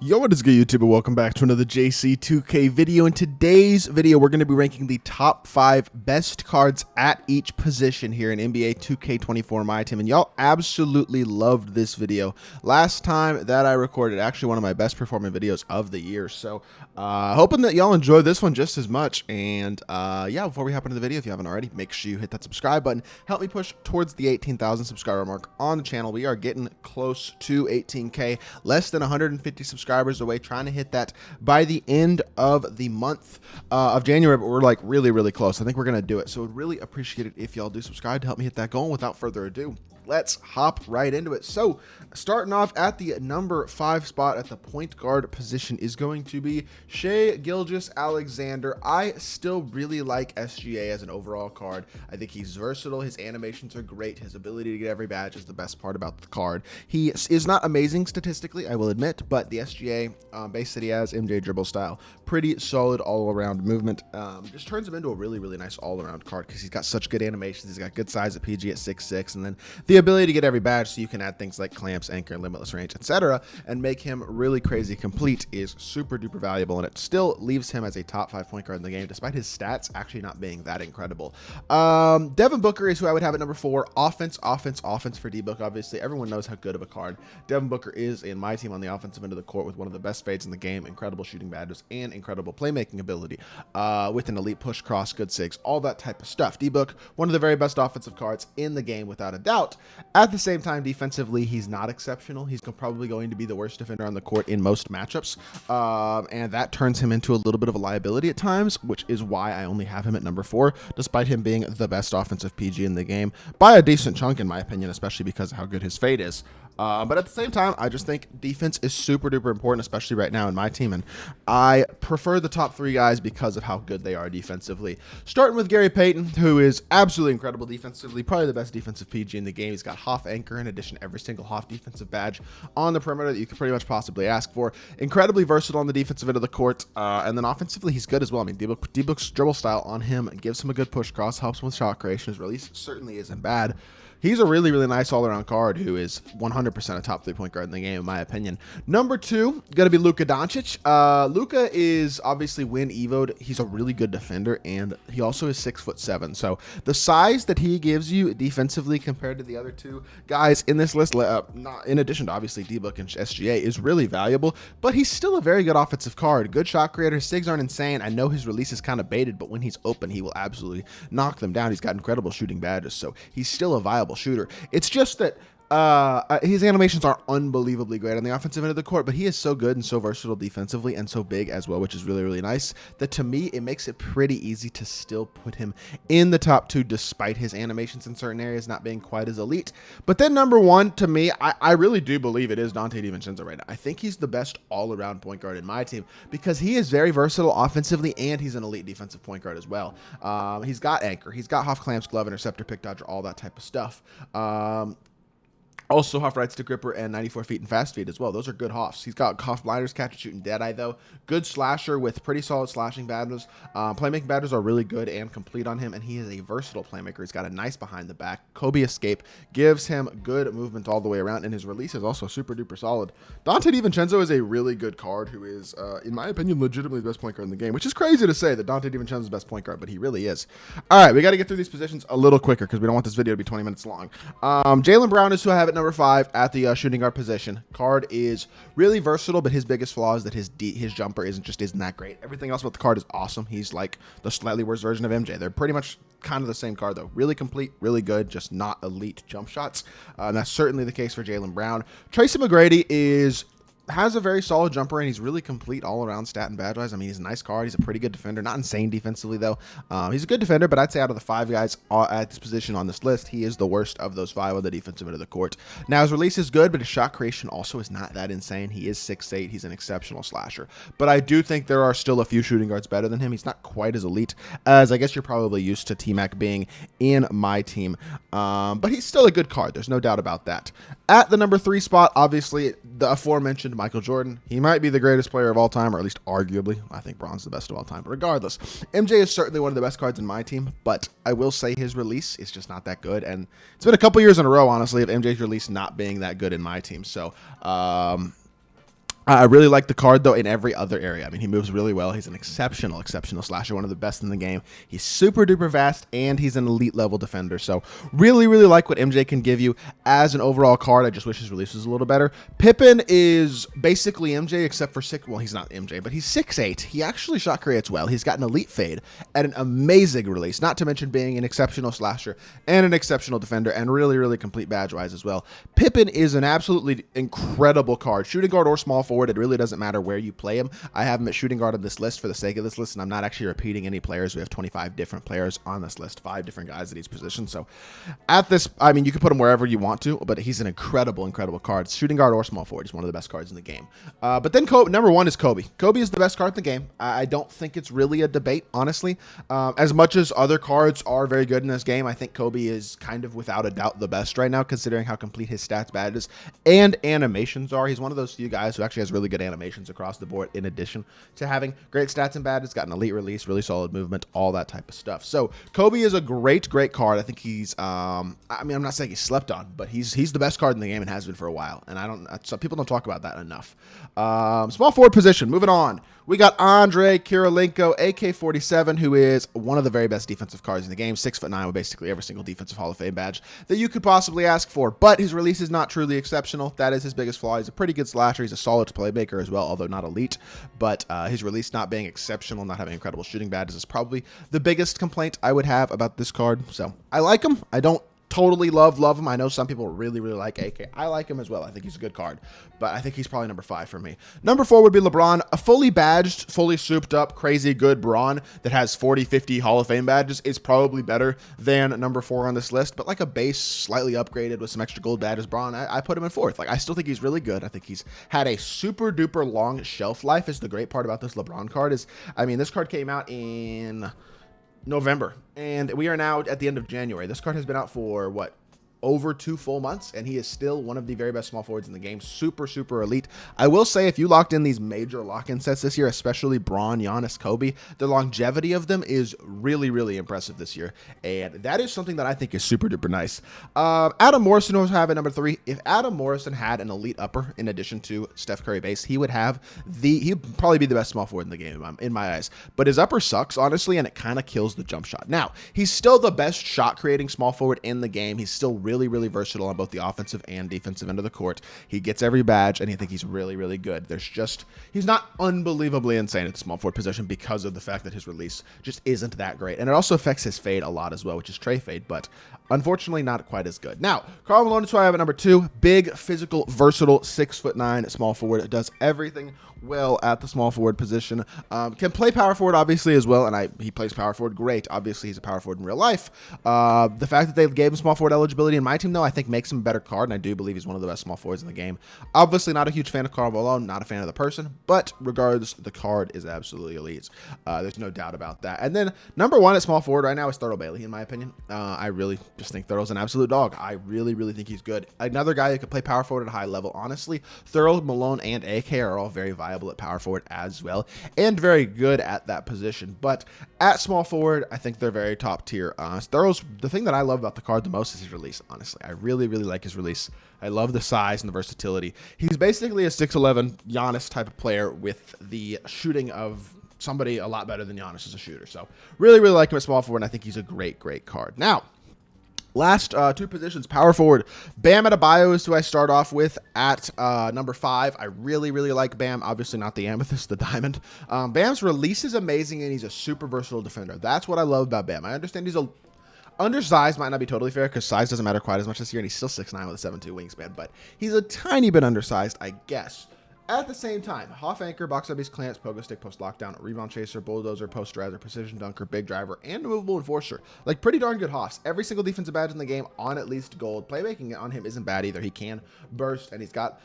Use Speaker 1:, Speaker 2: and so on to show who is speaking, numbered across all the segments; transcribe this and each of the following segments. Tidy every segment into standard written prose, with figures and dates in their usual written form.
Speaker 1: Yo, what is good, YouTube, and welcome back to another JC2K video. In today's video, we're going to be ranking the top 5 best cards at each position here in NBA 2K24 MyTEAM, and y'all absolutely loved this video. Last time that I recorded, actually one of my best performing videos of the year, so hoping that y'all enjoy this one just as much. And yeah, before we hop into the video, if you haven't already, make sure you hit that subscribe button. Help me push towards the 18,000 subscriber mark on the channel. We are getting close to 18K, less than 150 subscribers away, trying to hit that by the end of the month of January, but we're like really close. I think we're gonna do it, so would really appreciate it if y'all do subscribe to help me hit that goal. Without further ado, let's hop right into it. So starting off at the number 5 spot at the point guard position is going to be Shai Gilgeous-Alexander. I still really like SGA as an overall card. I think he's versatile. His animations are great. His ability to get every badge is the best part about the card. He is not amazing statistically, I will admit, but the SGA base that he has, MJ dribble style, pretty solid all-around movement. Just turns him into a really nice all-around card because he's got such good animations. He's got good size at PG at 6'6", and then the ability to get every badge, so you can add things like clamps, anchor, limitless range, etc., and make him really crazy complete, is super duper valuable, and it still leaves him as a top 5 point guard in the game, despite his stats actually not being that incredible. Devin Booker is who I would have at number 4. Offense for D-Book. Obviously, everyone knows how good of a card Devin Booker is in my team on the offensive end of the court, with one of the best fades in the game, incredible shooting badges, and incredible playmaking ability, with an elite push, cross, good sigs, all that type of stuff. D-Book, one of the very best offensive cards in the game, without a doubt. At the same time, defensively, he's not exceptional. He's probably going to be the worst defender on the court in most matchups, and that turns him into a little bit of a liability at times, which is why I only have him at number 4, despite him being the best offensive PG in the game by a decent chunk, in my opinion, especially because of how good his fade is. But at the same time, I just think defense is super duper important, especially right now in my team, and I prefer the top 3 guys because of how good they are defensively. Starting with Gary Payton, who is absolutely incredible defensively, probably the best defensive PG in the game. He's got Hoff anchor, in addition to every single Hoff defensive badge on the perimeter that you could pretty much possibly ask for. Incredibly versatile on the defensive end of the court, and then offensively, he's good as well. I mean, D-Book's dribble style on him gives him a good push cross, helps him with shot creation. His release certainly isn't bad. He's a really nice all-around card who is 100% a top 3 point guard in the game, in my opinion. Number 2, going to be Luka Doncic. Luka is obviously when evoed, he's a really good defender, and he also is 6'7". So the size that he gives you defensively compared to the other 2 guys in this list, not in addition to obviously D-Book and SGA, is really valuable. But he's still a very good offensive card. Good shot creator. His sigs aren't insane. I know his release is kind of baited, but when he's open, he will absolutely knock them down. He's got incredible shooting badges, so he's still a viable shooter. It's just that his animations are unbelievably great on the offensive end of the court, but he is so good and so versatile defensively and so big as well, which is really nice, that to me it makes it pretty easy to still put him in the top 2 despite his animations in certain areas not being quite as elite. But then number 1, to me, I really do believe it is Donte DiVincenzo right now. I think he's the best all-around point guard in my team because he is very versatile offensively, and he's an elite defensive point guard as well. He's got anchor, he's got Hoff clamps, glove, interceptor, pick dodger, all that type of stuff. Also, Hoff right stick gripper and 94 feet and fast feet as well. Those are good Hoffs. He's got Hoff blinders, catch and shoot, and dead eye though. Good slasher with pretty solid slashing badges. Playmaking badges are really good and complete on him, and he is a versatile playmaker. He's got a nice behind the back. Kobe escape gives him good movement all the way around, and his release is also super duper solid. Donte DiVincenzo is a really good card who is, in my opinion, legitimately the best point guard in the game, which is crazy to say that Donte DiVincenzo is the best point guard, but he really is. All right, we got to get through these positions a little quicker because we don't want this video to be 20 minutes long. Jaylen Brown is who I have at number 5 at the shooting guard position. Card is really versatile, but his biggest flaw is that his jumper isn't that great. Everything else about the card is awesome. He's like the slightly worse version of MJ. They're pretty much kind of the same card though. Really complete, really good, just not elite jump shots. And that's certainly the case for Jaylen Brown. Tracy McGrady has a very solid jumper, and he's really complete all around stat and badge wise. I mean, he's a nice card. He's a pretty good defender. Not insane defensively though. He's a good defender, but I'd say out of the 5 guys at this position on this list, he is the worst of those 5 on the defensive end of the court. Now, his release is good, but his shot creation also is not that insane. He is 6'8". He's an exceptional slasher, but I do think there are still a few shooting guards better than him. He's not quite as elite as I guess you're probably used to T-Mac being in my team, but he's still a good card. There's no doubt about that. At the number 3 spot, obviously the aforementioned Michael Jordan. He might be the greatest player of all time, or at least arguably. I think Bron's the best of all time, but regardless, MJ is certainly one of the best cards in my team, but I will say his release is just not that good, and it's been a couple years in a row, honestly, of MJ's release not being that good in my team. So I really like the card, though, in every other area. I mean, he moves really well. He's an exceptional slasher, one of the best in the game. He's super duper fast, and he's an elite level defender. So really, really like what MJ can give you as an overall card. I just wish his release was a little better. Pippin is basically MJ, except for well, he's not MJ, but he's 6'8". He actually shot creates well. He's got an elite fade and an amazing release, not to mention being an exceptional slasher and an exceptional defender, and really, really complete badge-wise as well. Pippin is an absolutely incredible card. Shooting guard or small forward, it really doesn't matter where you play him. I have him at shooting guard on this list for the sake of this list, and I'm not actually repeating any players. We have 25 different players on this list, 5 different guys at each position. So at this, I mean, you can put him wherever you want to, but he's an incredible card. Shooting guard or small forward, he's one of the best cards in the game. But then number 1 is Kobe. Kobe is the best card in the game. I don't think it's really a debate, honestly. As much as other cards are very good in this game, I think Kobe is kind of without a doubt the best right now, considering how complete his stats, badges, and animations are. He's one of those few guys who actually has really good animations across the board, in addition to having great stats and badges, got an elite release, really solid movement, all that type of stuff. So Kobe is a great card. I think he's, I mean, I'm not saying he's slept on, but he's the best card in the game and has been for a while. And some people don't talk about that enough. Small forward position, moving on. We got Andrei Kirilenko, AK-47, who is one of the very best defensive cards in the game. 6'9" with basically every single defensive Hall of Fame badge that you could possibly ask for. But his release is not truly exceptional. That is his biggest flaw. He's a pretty good slasher. He's a solid playmaker as well, although not elite. But his release not being exceptional, not having incredible shooting badges, is probably the biggest complaint I would have about this card. So I like him. I don't totally love him. I know some people really like AK. I like him as well. I think he's a good card, but I think he's probably number 5 for me. Number 4 would be LeBron, a fully badged, fully souped up, crazy good Bron that has 40, 50 Hall of Fame badges is probably better than number 4 on this list, but like a base slightly upgraded with some extra gold badges Bron, I put him in 4th. Like, I still think he's really good. I think he's had a super duper long shelf life. Is the great part about this LeBron card is, I mean, this card came out in November, and we are now at the end of January. This card has been out for what, over 2 full months, and he is still one of the very best small forwards in the game. Super elite. I will say, if you locked in these major lock-in sets this year, especially Bron, Giannis, Kobe, the longevity of them is really impressive this year, and that is something that I think is super duper nice. Adam Morrison will have at number 3. If Adam Morrison had an elite upper in addition to Steph Curry base, he'd probably be the best small forward in the game in my eyes. But his upper sucks, honestly, and it kind of kills the jump shot. Now, he's still the best shot creating small forward in the game. He's still really versatile on both the offensive and defensive end of the court. He gets every badge, and I think he's really good. He's not unbelievably insane at the small forward position because of the fact that his release just isn't that great. And it also affects his fade a lot as well, which is Trey fade, but unfortunately not quite as good. Now, Karl Malone is who I have at number 2. Big, physical, versatile, 6'9" small forward. Does everything well at the small forward position. Can play power forward, obviously, as well, and he plays power forward great. Obviously, he's a power forward in real life. The fact that they gave him small forward eligibility in my team, though, I think makes him a better card, and I do believe he's one of the best small forwards in the game. Obviously, not a huge fan of Karl Malone, not a fan of the person, but regardless, the card is absolutely elite. There's no doubt about that. And then number 1 at small forward right now is Thurl Bailey, in my opinion. I really just think Thurl's an absolute dog. I really think he's good. Another guy who can play power forward at a high level, honestly. Thurl, Malone, and AK are all very viable at power forward as well, and very good at that position. But at small forward, I think they're very top tier. The thing that I love about the card the most is his release, honestly. I really like his release. I love the size and the versatility. He's basically a 6'11" Giannis type of player with the shooting of somebody a lot better than Giannis as a shooter. So really like him at small forward, and I think he's a great card. Now, last 2 positions, power forward. Bam Adebayo is who I start off with at number 5. I really like Bam. Obviously not the amethyst, the diamond. Bam's release is amazing, and he's a super versatile defender. That's what I love about Bam. I understand he's undersized, might not be totally fair because size doesn't matter quite as much this year, and he's still 6'9" with a 7'2" wingspan, but he's a tiny bit undersized, I guess. At the same time, Hoff anchor, box up, clamps, pogo stick, post lockdown, rebound chaser, bulldozer, post riser, precision dunker, big driver, and movable enforcer. Like, pretty darn good Hoffs. Every single defensive badge in the game on at least gold. Playmaking on him isn't bad either. He can burst, and he's got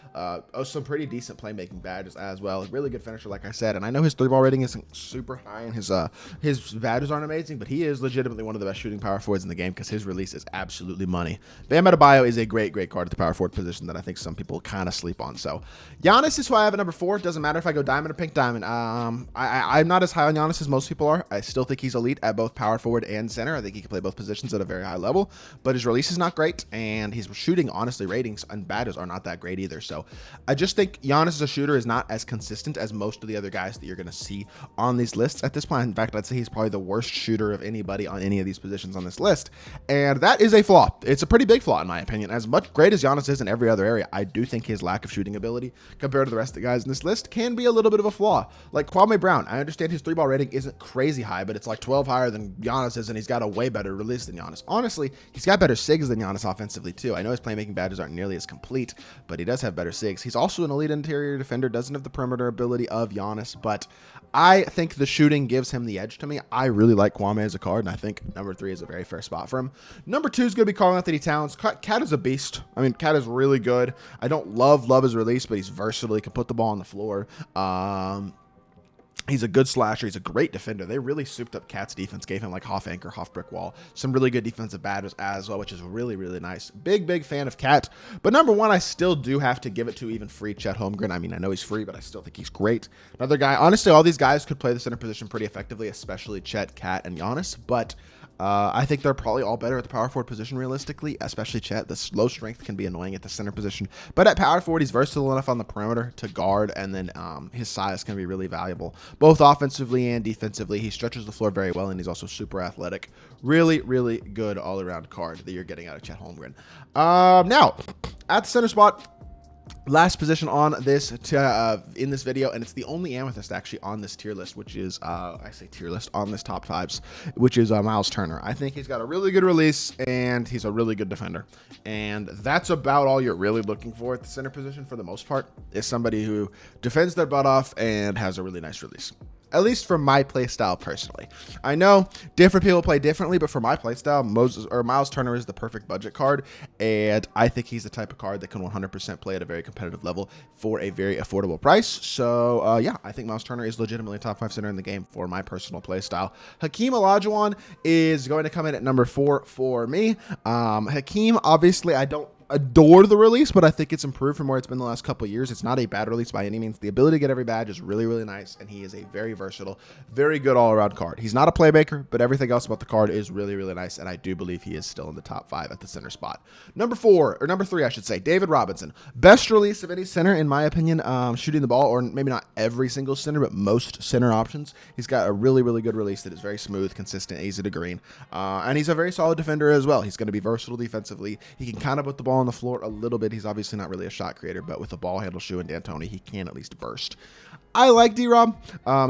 Speaker 1: some pretty decent playmaking badges as well. Really good finisher, like I said. And I know his 3-ball rating isn't super high, and his badges aren't amazing, but he is legitimately one of the best shooting power forwards in the game because his release is absolutely money. Bam Adebayo is a great card at the power forward position that I think some people kind of sleep on. So Giannis is who I have at number 4. Doesn't matter if I go diamond or pink diamond. I'm not as high on Giannis as most people are. I still think he's elite at both power forward and center. I think he can play both positions at a very high level, but his release is not great, and his shooting, honestly, ratings and batters are not that great either. So I just think Giannis as a shooter is not as consistent as most of the other guys that you're going to see on these lists at this point. In fact, I'd say he's probably the worst shooter of anybody on any of these positions on this list, and that is a flaw. It's a pretty big flaw in my opinion. As much great as Giannis is in every other area, I do think his lack of shooting ability compared to the rest of the guys in this list can be a little bit of a flaw. Like Kwame Brown, I understand his 3-ball rating isn't crazy high, but it's like 12 higher than Giannis is, and he's got a way better release than Giannis. Honestly, he's got better SIGs than Giannis offensively too. I know his playmaking badges aren't nearly as complete, but he does have better SIGs. He's also an elite interior defender, doesn't have the perimeter ability of Giannis, but I think the shooting gives him the edge to me. I really like Kwame as a card, and I think number 3 is a very fair spot for him. Number 2 is going to be Karl-Anthony Towns. Cat is a beast. I mean, Cat is really good. I don't love his release, but he's versatile. He can put the ball on the floor. He's a good slasher. He's a great defender. They really souped up Cat's defense, gave him like half anchor, half brick wall. Some really good defensive batters as well, which is really, really nice. Big fan of Cat. But number 1, I still do have to give it to even free Chet Holmgren. I mean, I know he's free, but I still think he's great. Another guy, honestly, all these guys could play the center position pretty effectively, especially Chet, Cat, and Giannis. But I think they're probably all better at the power forward position realistically, especially Chet. The low strength can be annoying at the center position, but at power forward, he's versatile enough on the perimeter to guard, and then his size can be really valuable, both offensively and defensively. He stretches the floor very well, and he's also super athletic. Really, really good all-around card that you're getting out of Chet Holmgren. Now, at the center spot, last position on this in this video, and it's the only amethyst actually on this tier list, which is I say tier list on this top 5s, which is Miles Turner. I think he's got a really good release, and he's a really good defender, and that's about all you're really looking for at the center position for the most part, is somebody who defends their butt off and has a really nice release. At least for my play style personally. I know different people play differently, but for my play style, Miles Turner is the perfect budget card, and I think he's the type of card that can 100% play at a very competitive level for a very affordable price. So yeah, I think Miles Turner is legitimately a top 5 center in the game for my personal play style. Hakeem Olajuwon is going to come in at number 4 for me. Hakeem, obviously, I don't adore the release, but I think it's improved from where it's been the last couple of years. It's not a bad release by any means. The ability to get every badge is really, really nice, and he is a very versatile, very good all-around card. He's not a playmaker, but everything else about the card is really, really nice, and I do believe he is still in the top 5 at the center spot. Number 3, I should say, David Robinson. Best release of any center, in my opinion, shooting the ball, or maybe not every single center, but most center options. He's got a really, really good release that is very smooth, consistent, easy to green, and he's a very solid defender as well. He's going to be versatile defensively. He can kind of put the ball on the floor a little bit. He's obviously not really a shot creator, but with a ball handle shoe and D'Antoni, he can at least burst. I like D-Rob.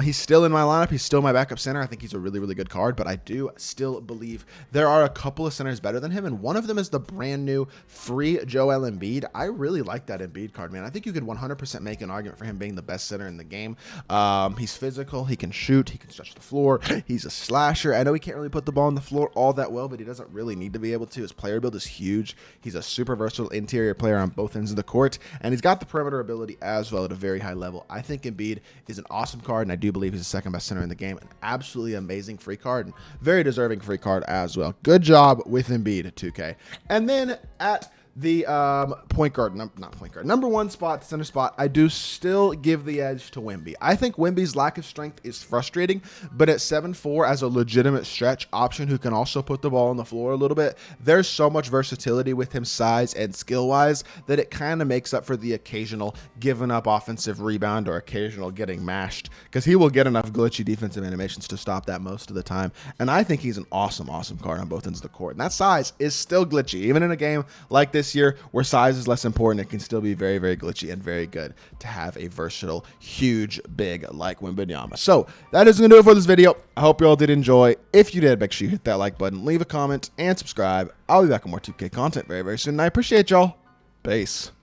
Speaker 1: He's still in my lineup. He's still my backup center. I think he's a really, really good card, but I do still believe there are a couple of centers better than him, and one of them is the brand new free Joel Embiid. I really like that Embiid card, man. I think you could 100% make an argument for him being the best center in the game. He's physical. He can shoot. He can stretch the floor. He's a slasher. I know he can't really put the ball on the floor all that well, but he doesn't really need to be able to. His player build is huge. He's a super versatile interior player on both ends of the court, and he's got the perimeter ability as well at a very high level. I think Embiid is an awesome card, and I do believe he's the second best center in the game. An absolutely amazing free card, and very deserving free card as well. Good job with Embiid at 2K. And then at the number 1 spot, center spot, I do still give the edge to Wemby. I think Wemby's lack of strength is frustrating, but at 7'4", as a legitimate stretch option who can also put the ball on the floor a little bit, there's so much versatility with him size and skill-wise that it kind of makes up for the occasional giving up offensive rebound or occasional getting mashed, because he will get enough glitchy defensive animations to stop that most of the time. And I think he's an awesome card on both ends of the court. And that size is still glitchy. Even in a game like this year where size is less important, it can still be very, very glitchy and very good to have a versatile, huge, big like Wembanyama. So that is going to do it for this video. I hope you all did enjoy. If you did, make sure you hit that like button, leave a comment, and subscribe. I'll be back with more 2K content very, very soon. And I appreciate y'all. Peace.